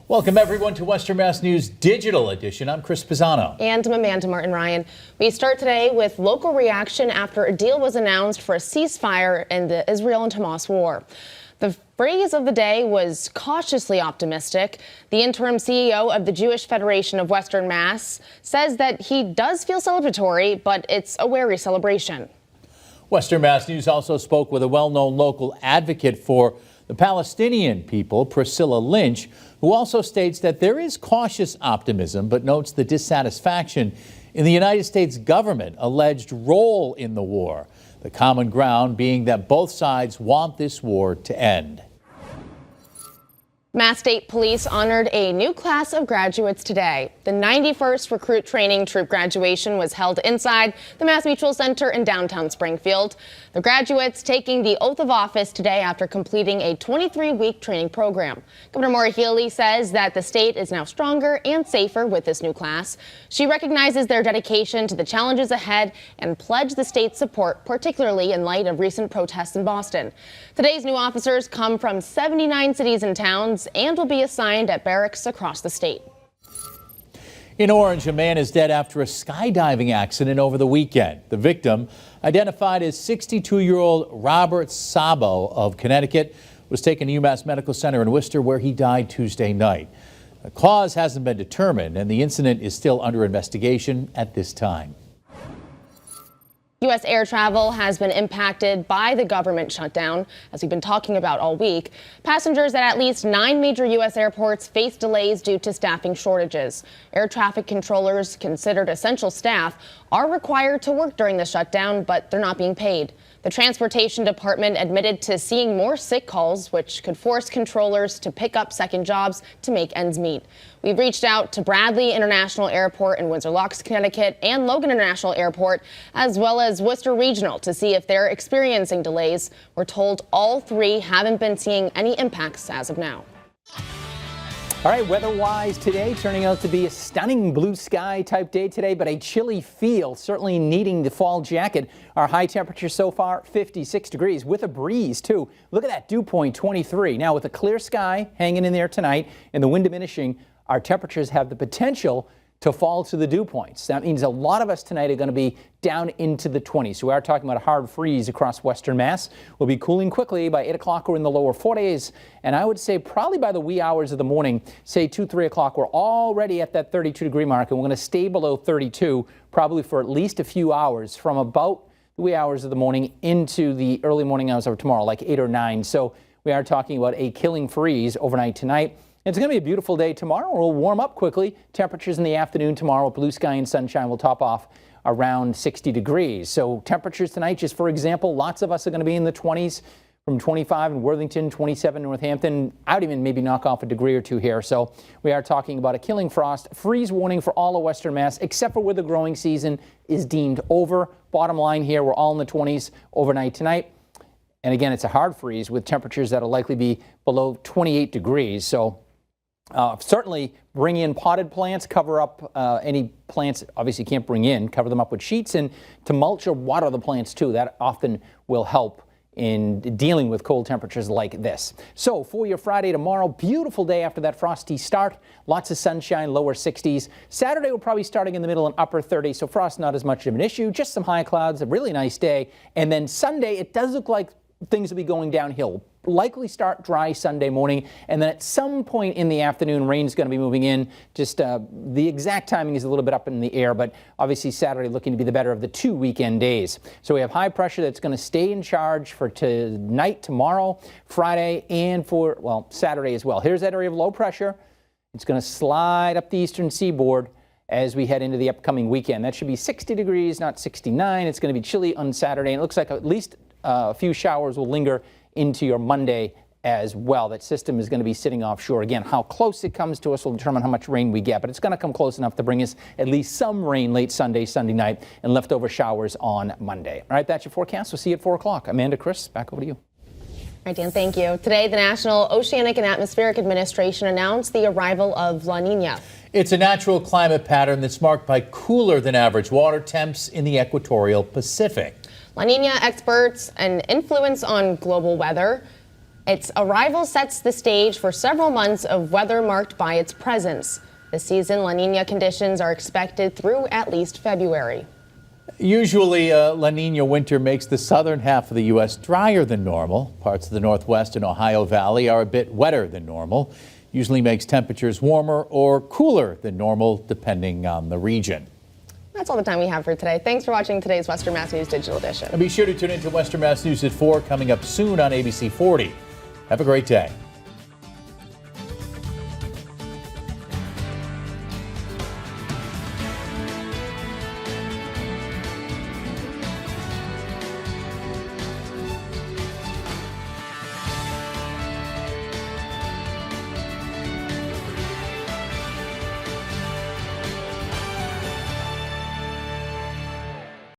Welcome everyone to Western Mass News Digital Edition. I'm Chris Pisano. And I'm Amanda Martin Ryan. We start today with local reaction after a deal was announced for a ceasefire in the Israel and Hamas war. The phrase of the day was cautiously optimistic. The interim CEO of the Jewish Federation of Western Mass says that he does feel celebratory, but it's a wary celebration. Western Mass News also spoke with a well-known local advocate for the Palestinian people, Priscilla Lynch, who also states that there is cautious optimism, but notes the dissatisfaction in the United States government alleged role in the war. The common ground being that both sides want this war to end. Mass State Police honored a new class of graduates today. The 91st Recruit Training Troop graduation was held inside the Mass Mutual Center in downtown Springfield. The graduates taking the oath of office today after completing a 23-week training program. Governor Maura Healey says that the state is now stronger and safer with this new class. She recognizes their dedication to the challenges ahead and pledged the state's support, particularly in light of recent protests in Boston. Today's new officers come from 79 cities and towns and will be assigned at barracks across the state. In Orange, a man is dead after a skydiving accident over the weekend. The victim, identified as 62-year-old Robert Sabo of Connecticut, was taken to UMass Medical Center in Worcester, where he died Tuesday night. The cause hasn't been determined, and the incident is still under investigation at this time. U.S. air travel has been impacted by the government shutdown, as we've been talking about all week. Passengers at least 9 major U.S. airports face delays due to staffing shortages. Air traffic controllers, considered essential staff, are required to work during the shutdown, but they're not being paid. The Transportation Department admitted to seeing more sick calls, which could force controllers to pick up second jobs to make ends meet. We've reached out to Bradley International Airport in Windsor Locks, Connecticut, and Logan International Airport, as well as Worcester Regional, to see if they're experiencing delays. We're told all three haven't been seeing any impacts as of now. All right, weather-wise today, turning out to be a stunning blue sky type day today, but a chilly feel, certainly needing the fall jacket. Our high temperature so far, 56 degrees with a breeze too. Look at that dew point, 23. Now with a clear sky hanging in there tonight and the wind diminishing, our temperatures have the potential to fall to the dew points. That means a lot of us tonight are going to be down into the 20s. So we are talking about a hard freeze across Western Mass. We'll be cooling quickly. By 8 o'clock, we're in the lower 40s. And I would say probably by the wee hours of the morning, say 2, 3 o'clock, we're already at that 32-degree mark. And we're going to stay below 32 probably for at least a few hours from about the wee hours of the morning into the early morning hours of tomorrow, like 8 or 9. So we are talking about a killing freeze overnight tonight. It's going to be a beautiful day tomorrow. We'll warm up quickly. Temperatures in the afternoon tomorrow, blue sky and sunshine will top off around 60 degrees. So temperatures tonight, just for example, lots of us are going to be in the 20s, from 25 in Worthington, 27 in Northampton. I would even maybe knock off a degree or two here. So we are talking about a killing frost, freeze warning for all of Western Mass, except for where the growing season is deemed over. Bottom line here, we're all in the 20s overnight tonight. And again, it's a hard freeze with temperatures that will likely be below 28 degrees. So certainly bring in potted plants, cover up any plants obviously you can't bring in, cover them up with sheets, and to mulch or water the plants too. That often will help in dealing with cold temperatures like this. So for your Friday tomorrow, beautiful day after that frosty start. Lots of sunshine, lower 60s. Saturday will probably starting in the middle and upper 30s, so frost not as much of an issue. Just some high clouds, a really nice day. And then Sunday, it does look like things will be going downhill. Likely start dry Sunday morning, and then at some point in the afternoon, rain's going to be moving in. Just the exact timing is a little bit up in the air, but obviously Saturday looking to be the better of the 2 weekend days. So we have high pressure that's going to stay in charge for tonight, tomorrow, Friday, and for, well, Saturday as well. Here's that area of low pressure. It's going to slide up the eastern seaboard as we head into the upcoming weekend. That should be 60 degrees, not 69. It's going to be chilly on Saturday, and it looks like at least a few showers will linger into your Monday as well. That system is going to be sitting offshore. Again, how close it comes to us will determine how much rain we get, but it's going to come close enough to bring us at least some rain late Sunday, Sunday night, and leftover showers on Monday. All right, that's your forecast. We'll see you at 4 o'clock. Amanda, Chris, back over to you. All right, Dan, thank you. Today, the National Oceanic and Atmospheric Administration announced the arrival of La Nina. It's a natural climate pattern that's marked by cooler than average water temps in the equatorial Pacific. La Nina experts an influence on global weather. Its arrival sets the stage for several months of weather marked by its presence. This season, La Nina conditions are expected through at least February. Usually, La Nina winter makes the southern half of the U.S. drier than normal. Parts of the Northwest and Ohio Valley are a bit wetter than normal. Usually makes temperatures warmer or cooler than normal, depending on the region. That's all the time we have for today. Thanks for watching today's Western Mass News Digital Edition. And be sure to tune into Western Mass News at 4 coming up soon on ABC 40. Have a great day.